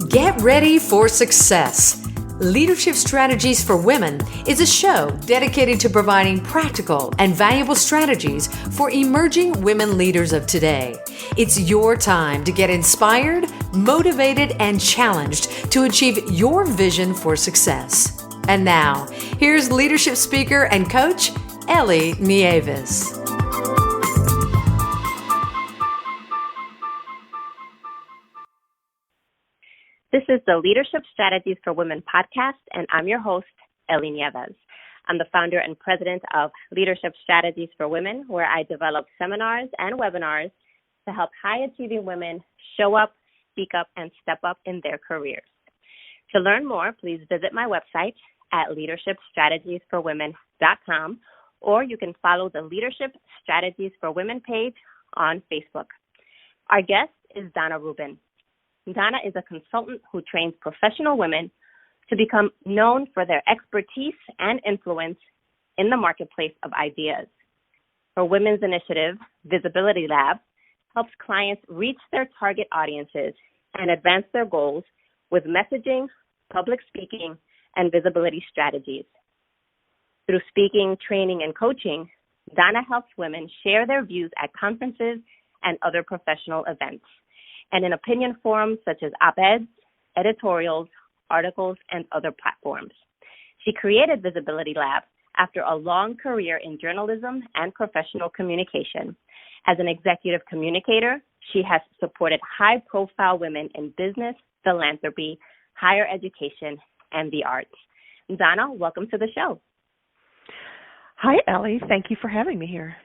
Get ready for success. Leadership Strategies for Women is a show dedicated to providing practical and valuable strategies for emerging women leaders of today. It's your time to get inspired, motivated, and challenged to achieve your vision for success. And now, here's leadership speaker and coach, Ellie Nieves. This is the Leadership Strategies for Women podcast, and I'm your host, Ellie Nieves. I'm the founder and president of Leadership Strategies for Women, where I develop seminars and webinars to help high-achieving women show up, speak up, and step up in their careers. To learn more, please visit my website at leadershipstrategiesforwomen.com, or you can follow the Leadership Strategies for Women page on Facebook. Our guest is Dana Rubin. Dana is a consultant who trains professional women to become known for their expertise and influence in the marketplace of ideas. Her women's initiative, Visibility Lab, helps clients reach their target audiences and advance their goals with messaging, public speaking, and visibility strategies. Through speaking, training, and coaching, Dana helps women share their views at conferences and other professional events, and in opinion forums such as op-eds, editorials, articles, and other platforms. She created Visibility Lab after a long career in journalism and professional communication. As an executive communicator, she has supported high-profile women in business, philanthropy, higher education, and the arts. Dana, welcome to the show. Hi, Ellie. Thank you for having me here.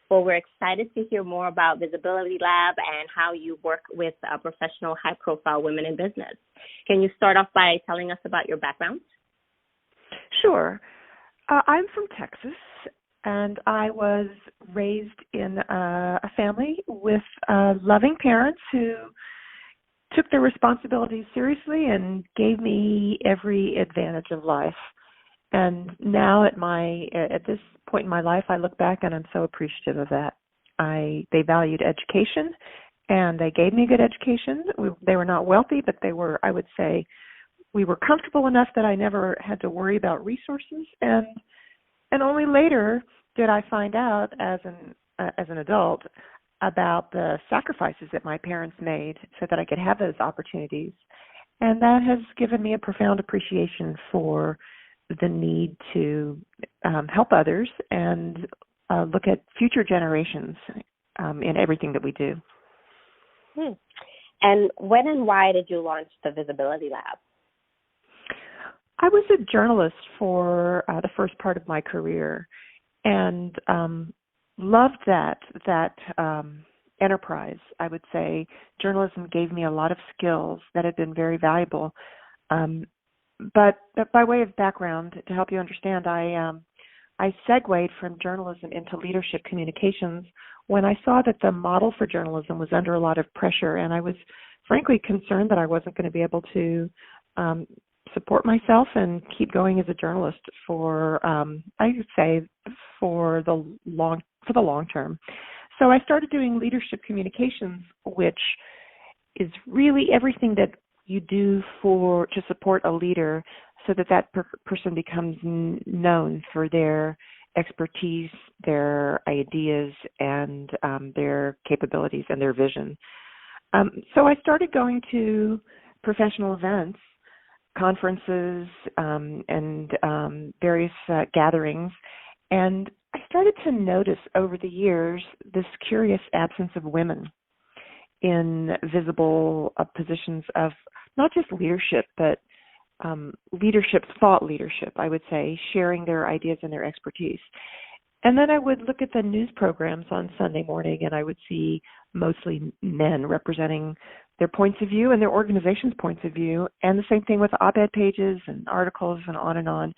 Well, we're excited to hear more about Visibility Lab and how you work with professional, high-profile women in business. Can you start off by telling us about your background? Sure. I'm from Texas, and I was raised in a family with loving parents who took their responsibilities seriously and gave me every advantage of life. And now at this point in my life, I look back and I'm so appreciative of that. They valued education, and they gave me a good education. They were not wealthy, but they were, I would say, we were comfortable enough that I never had to worry about resources. And only later did I find out as an adult about the sacrifices that my parents made so that I could have those opportunities. And that has given me a profound appreciation for the need to help others and look at future generations in everything that we do. And when and why did you launch the Visibility Lab? I was a journalist for the first part of my career and loved that enterprise. I would say journalism gave me a lot of skills that have been very valuable. But by way of background, to help you understand, I segued from journalism into leadership communications when I saw that the model for journalism was under a lot of pressure, and I was frankly concerned that I wasn't going to be able to support myself and keep going as a journalist for, I would say, for the long term. So I started doing leadership communications, which is really everything that you do to support a leader so that person becomes known for their expertise, their ideas, and their capabilities and their vision. So I started going to professional events, conferences, and various gatherings, and I started to notice over the years this curious absence of women in visible positions of not just leadership, but thought leadership, I would say, sharing their ideas and their expertise. And then I would look at the news programs on Sunday morning, and I would see mostly men representing their points of view and their organization's points of view, and the same thing with op-ed pages and articles and on and on.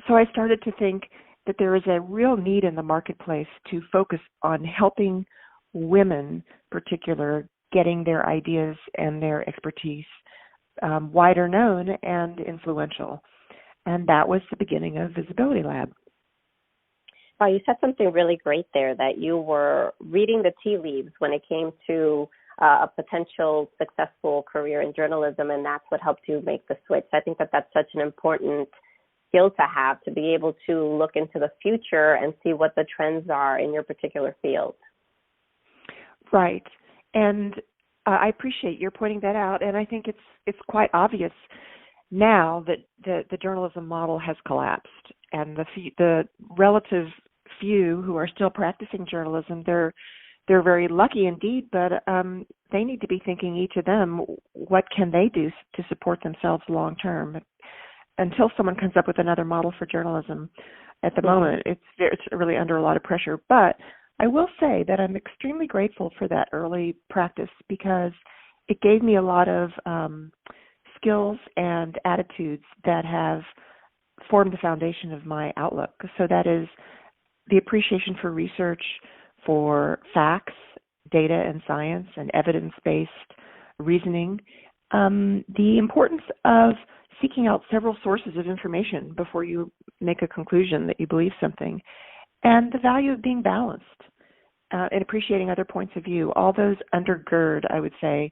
So I started to think that there is a real need in the marketplace to focus on helping women, in particular, getting their ideas and their expertise wider known and influential. And that was the beginning of Visibility Lab. Wow, you said something really great there, that you were reading the tea leaves when it came to a potential successful career in journalism, and that's what helped you make the switch. I think that that's such an important skill to have, to be able to look into the future and see what the trends are in your particular field. Right. And I appreciate your pointing that out, and I think it's quite obvious now that the journalism model has collapsed, and the relative few who are still practicing journalism, they're very lucky indeed, but they need to be thinking, each of them, what can they do to support themselves long term? Until someone comes up with another model for journalism, at the moment, it's really under a lot of pressure. But I will say that I'm extremely grateful for that early practice, because it gave me a lot of skills and attitudes that have formed the foundation of my outlook. So that is the appreciation for research, for facts, data and science, and evidence-based reasoning, the importance of seeking out several sources of information before you make a conclusion that you believe something, and the value of being balanced and appreciating other points of view. All those undergird, I would say,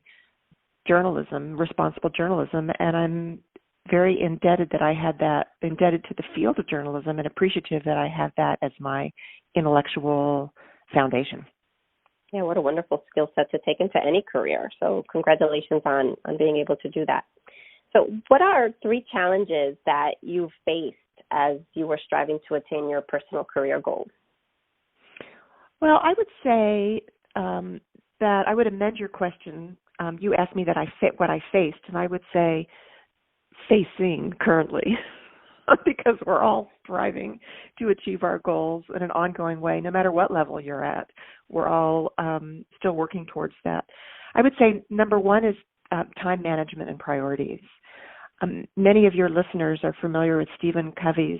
journalism, responsible journalism, and I'm very indebted that I had that, indebted to the field of journalism, and appreciative that I have that as my intellectual foundation. Yeah, what a wonderful skill set to take into any career. So congratulations on being able to do that. So what are 3 challenges that you faced as you were striving to attain your personal career goals? Well, I would say that I would amend your question. You asked me that what I faced, and I would say facing currently, because we're all striving to achieve our goals in an ongoing way, no matter what level you're at. We're all still working towards that. I would say number 1 is time management and priorities. Many of your listeners are familiar with Stephen Covey's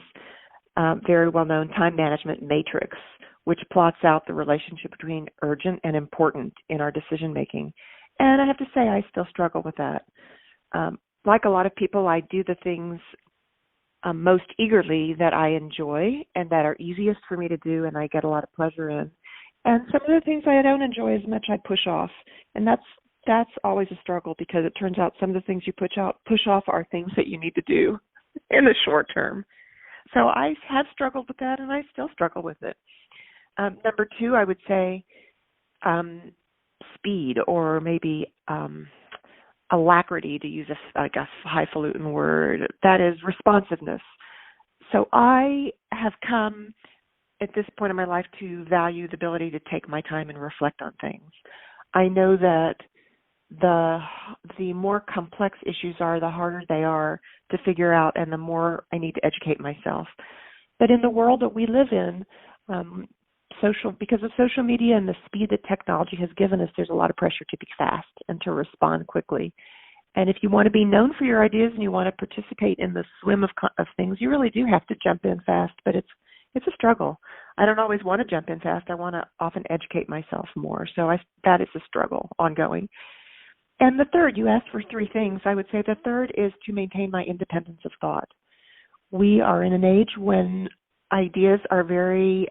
very well-known time management matrix, which plots out the relationship between urgent and important in our decision-making. And I have to say, I still struggle with that. Like a lot of people, I do the things most eagerly that I enjoy and that are easiest for me to do and I get a lot of pleasure in. And some of the things I don't enjoy as much, I push off. And that's always a struggle, because it turns out some of the things you push off are things that you need to do in the short term. So I have struggled with that, and I still struggle with it. Number 2, I would say speed, or maybe alacrity, to use a highfalutin word. That is responsiveness. So I have come at this point in my life to value the ability to take my time and reflect on things. I know that the more complex issues are, the harder they are to figure out, and the more I need to educate myself. But in the world that we live in, because of social media and the speed that technology has given us, there's a lot of pressure to be fast and to respond quickly. And if you want to be known for your ideas and you want to participate in the swim of things, you really do have to jump in fast. But it's a struggle. I don't always want to jump in fast. I want to often educate myself more. So that is a struggle, ongoing. And the third, you asked for 3 things. I would say the third is to maintain my independence of thought. We are in an age when ideas are very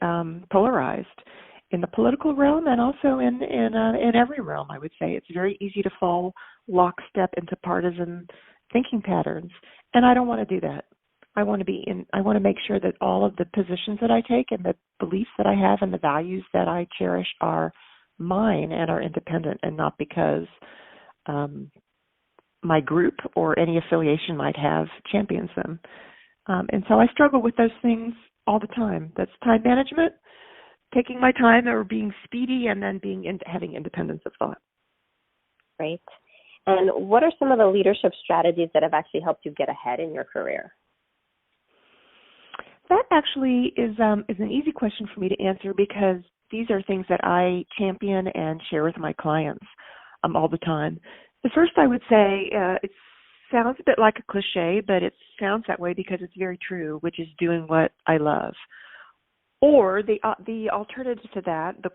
polarized in the political realm, and also in every realm. I would say it's very easy to fall lockstep into partisan thinking patterns, and I don't want to do that. I want to make sure that all of the positions that I take and the beliefs that I have and the values that I cherish are mine and are independent, and not because my group or any affiliation might have champions them. And so I struggle with those things all the time. That's time management, taking my time, or being speedy, and then having independence of thought. Great. And what are some of the leadership strategies that have actually helped you get ahead in your career? That actually is an easy question for me to answer, because these are things that I champion and share with my clients all the time. The first, I would say, it sounds a bit like a cliche, but it sounds that way because it's very true, which is doing what I love. Or the alternative to that, the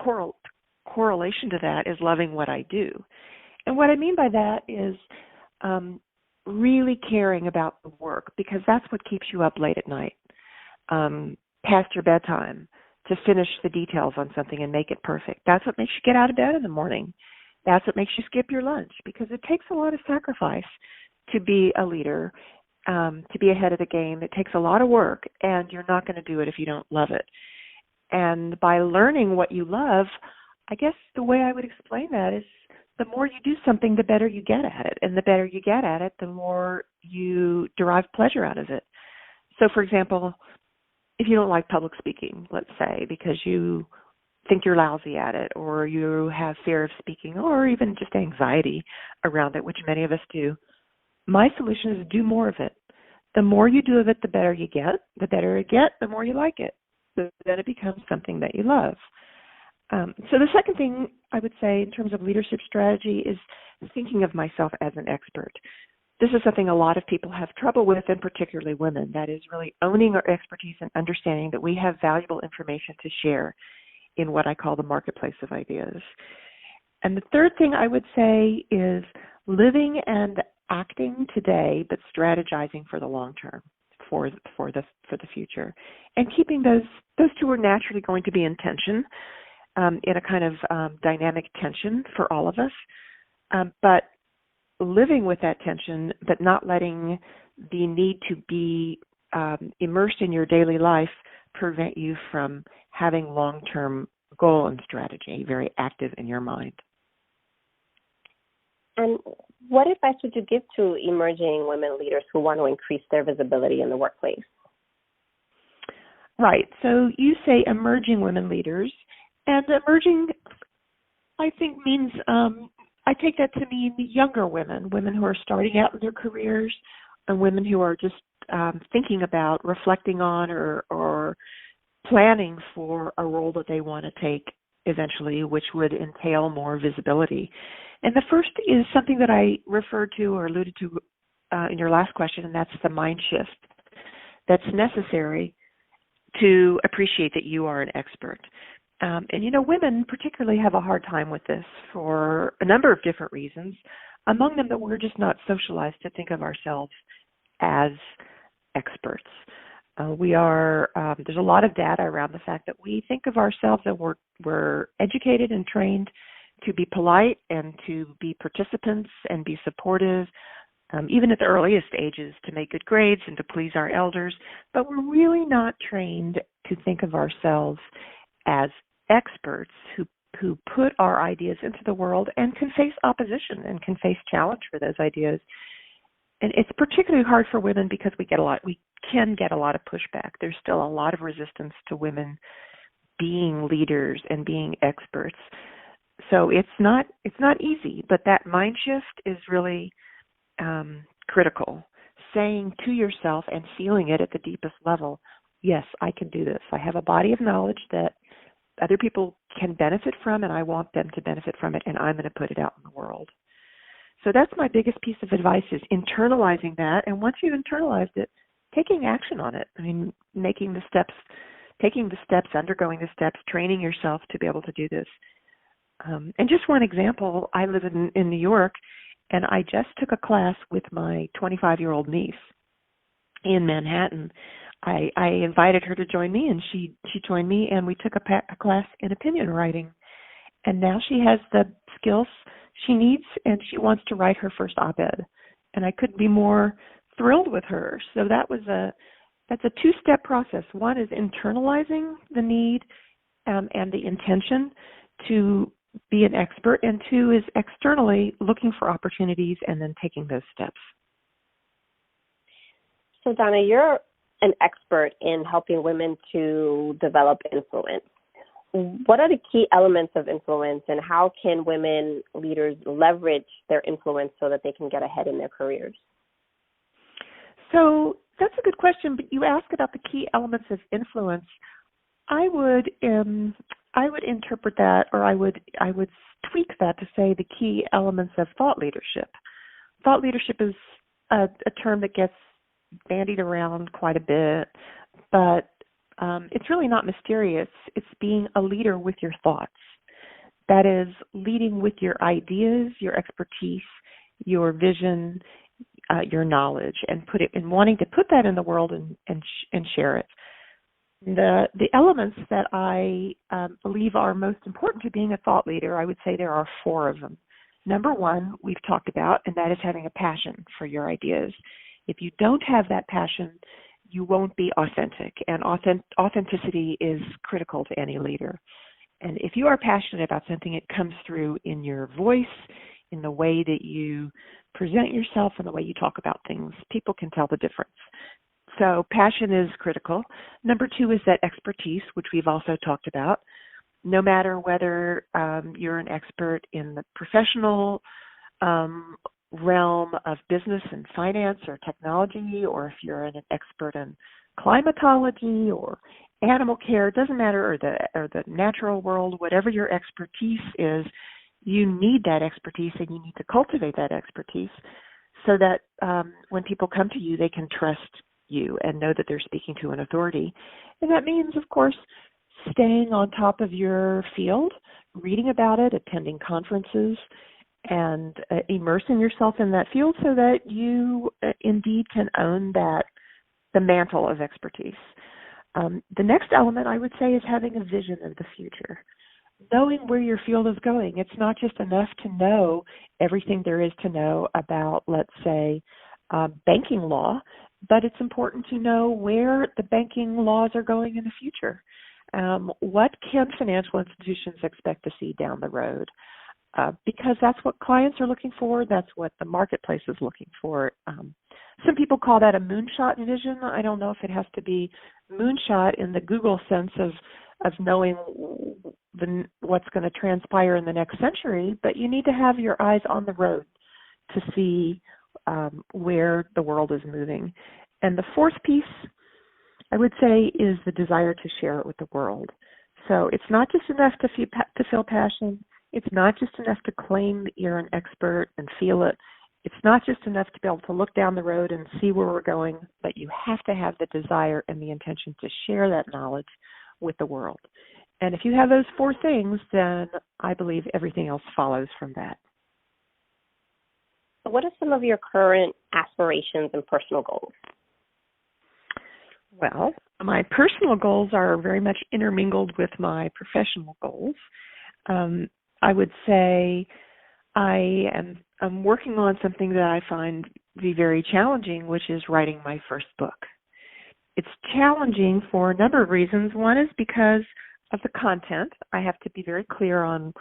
correlation to that, is loving what I do. And what I mean by that is really caring about the work, because that's what keeps you up late at night, past your bedtime, to finish the details on something and make it perfect. That's what makes you get out of bed in the morning. That's what makes you skip your lunch, because it takes a lot of sacrifice to be a leader, to be ahead of the game. It takes a lot of work, and you're not going to do it if you don't love it. And by learning what you love, I guess the way I would explain that is the more you do something, the better you get at it. And the better you get at it, the more you derive pleasure out of it. So, for example, if you don't like public speaking, let's say, because you think you're lousy at it, or you have fear of speaking, or even just anxiety around it, which many of us do, my solution is do more of it. The more you do of it, the better you get. The better you get, the more you like it. So then it becomes something that you love. So the second thing I would say in terms of leadership strategy is thinking of myself as an expert. This is something a lot of people have trouble with, and particularly women. That is really owning our expertise and understanding that we have valuable information to share in what I call the marketplace of ideas. And the third thing I would say is living and acting today, but strategizing for the long term, for the future, and keeping those two are naturally going to be in tension, in a kind of dynamic tension for all of us, but living with that tension, but not letting the need to be immersed in your daily life prevent you from having long-term goal and strategy very active in your mind. And what advice would you give to emerging women leaders who want to increase their visibility in the workplace? Right. So you say emerging women leaders, and emerging, I think, means I take that to mean younger women who are starting out in their careers, and women who are just thinking about, reflecting on, or planning for a role that they want to take eventually, which would entail more visibility. And the first is something that I referred to or alluded to in your last question, and that's the mind shift that's necessary to appreciate that you are an expert. And, women particularly have a hard time with this for a number of different reasons, among them that we're just not socialized to think of ourselves as experts. There's a lot of data around the fact that we think of ourselves that we're educated and trained to be polite and to be participants and be supportive, even at the earliest ages, to make good grades and to please our elders. But we're really not trained to think of ourselves as experts who put our ideas into the world and can face opposition and can face challenge for those ideas. And it's particularly hard for women because we can get a lot of pushback. There's still a lot of resistance to women being leaders and being experts. So it's not easy, but that mind shift is really critical. Saying to yourself and feeling it at the deepest level, yes, I can do this. I have a body of knowledge that other people can benefit from, and I want them to benefit from it, and I'm going to put it out in the world. So that's my biggest piece of advice, is internalizing that, and once you've internalized it, taking action on it. I mean, taking the steps, undergoing the steps, training yourself to be able to do this. And just one example, I live in New York, and I just took a class with my 25-year-old niece in Manhattan. I invited her to join me, and she joined me, and we took a class in opinion writing. And now she has the skills she needs, and she wants to write her first op-ed. And I couldn't be more thrilled with her. So that's a two-step process. One is internalizing the need and the intention to be an expert, and two is externally looking for opportunities and then taking those steps. So, Dana, you're an expert in helping women to develop influence. What are the key elements of influence, and how can women leaders leverage their influence so that they can get ahead in their careers? So that's a good question, but you asked about the key elements of influence. I would interpret that, or I would tweak that to say the key elements of thought leadership. Thought leadership is a term that gets bandied around quite a bit, but it's really not mysterious. It's being a leader with your thoughts. That is, leading with your ideas, your expertise, your vision, your knowledge, and wanting to put that in the world and share it. The elements that I believe are most important to being a thought leader, I would say there are 4 of them. Number one, we've talked about, and that is having a passion for your ideas. If you don't have that passion, you won't be authentic, and authenticity is critical to any leader. And if you are passionate about something, it comes through in your voice, in the way that you present yourself, and the way you talk about things. People can tell the difference. So passion is critical. Number two is that expertise, which we've also talked about. No matter whether you're an expert in the professional realm of business and finance or technology, or if you're an expert in climatology or animal care, it doesn't matter, or the natural world, whatever your expertise is, you need that expertise, and you need to cultivate that expertise so that when people come to you, they can trust you and know that they're speaking to an authority. And that means, of course, staying on top of your field, reading about it, attending conferences, and immersing yourself in that field so that you indeed can own the mantle of expertise. The next element, I would say, is having a vision of the future, knowing where your field is going. It's not just enough to know everything there is to know about, let's say, banking law, but it's important to know where the banking laws are going in the future. What can financial institutions expect to see down the road? Because that's what clients are looking for. That's what the marketplace is looking for. Some people call that a moonshot vision. I don't know if it has to be moonshot in the Google sense of knowing what's going to transpire in the next century, but you need to have your eyes on the road to see where the world is moving. And the fourth piece, I would say, is the desire to share it with the world. So it's not just enough to feel passion. It's not just enough to claim that you're an expert and feel it. It's not just enough to be able to look down the road and see where we're going, but you have to have the desire and the intention to share that knowledge with the world. And if you have those four things, then I believe everything else follows from that. What are some of your current aspirations and personal goals? Well, my personal goals are very much intermingled with my professional goals. I would say I'm working on something that I find to be very challenging, which is writing my first book. It's challenging for a number of reasons. One is because of the content. I have to be very clear on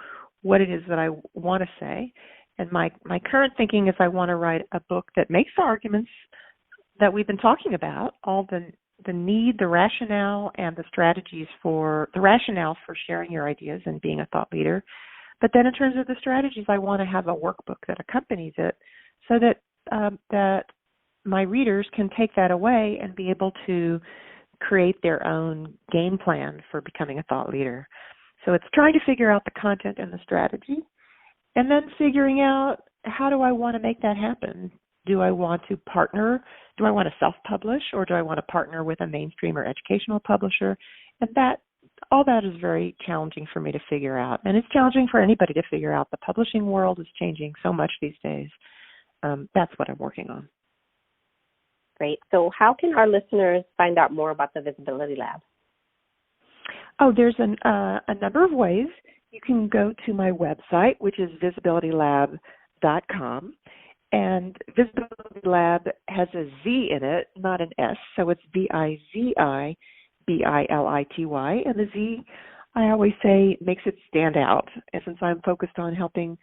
what it is that I want to say. And my current thinking is I want to write a book that makes the arguments that we've been talking about, all the need, the rationale, and the strategies for the rationale for sharing your ideas and being a thought leader. But then in terms of the strategies, I want to have a workbook that accompanies it so that my readers can take that away and be able to create their own game plan for becoming a thought leader. So it's trying to figure out the content and the strategy, and then figuring out, how do I want to make that happen? Do I want to partner? Do I want to self-publish, or do I want to partner with a mainstream or educational publisher? And all that is very challenging for me to figure out. And it's challenging for anybody to figure out. The publishing world is changing so much these days. That's what I'm working on. Great. So how can our listeners find out more about the Visibility Lab? Oh, there's a number of ways. You can go to my website, which is visibilitylab.com. And Visibility Lab has a Z in it, not an S, so it's VIZIBILITY. And the Z, I always say, makes it stand out. And since I'm focused on helping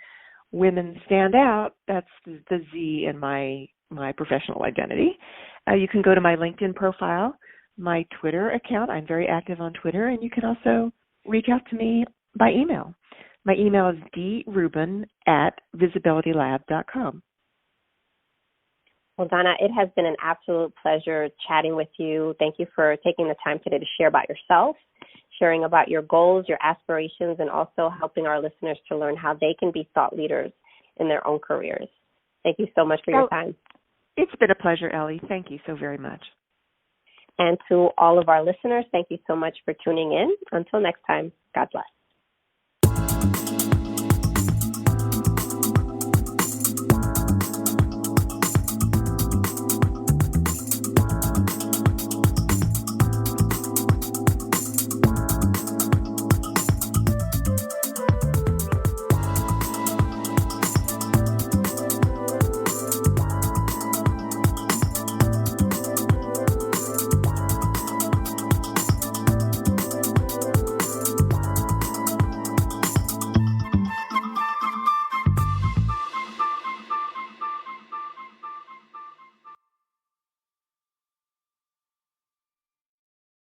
women stand out, that's the Z in my professional identity. You can go to my LinkedIn profile, my Twitter account. I'm very active on Twitter. And you can also reach out to me by email. My email is drubin@visibilitylab.com. Well, Dana, it has been an absolute pleasure chatting with you. Thank you for taking the time today to share about yourself, sharing about your goals, your aspirations, and also helping our listeners to learn how they can be thought leaders in their own careers. Thank you so much for your time. It's been a pleasure, Ellie. Thank you so very much. And to all of our listeners, thank you so much for tuning in. Until next time, God bless.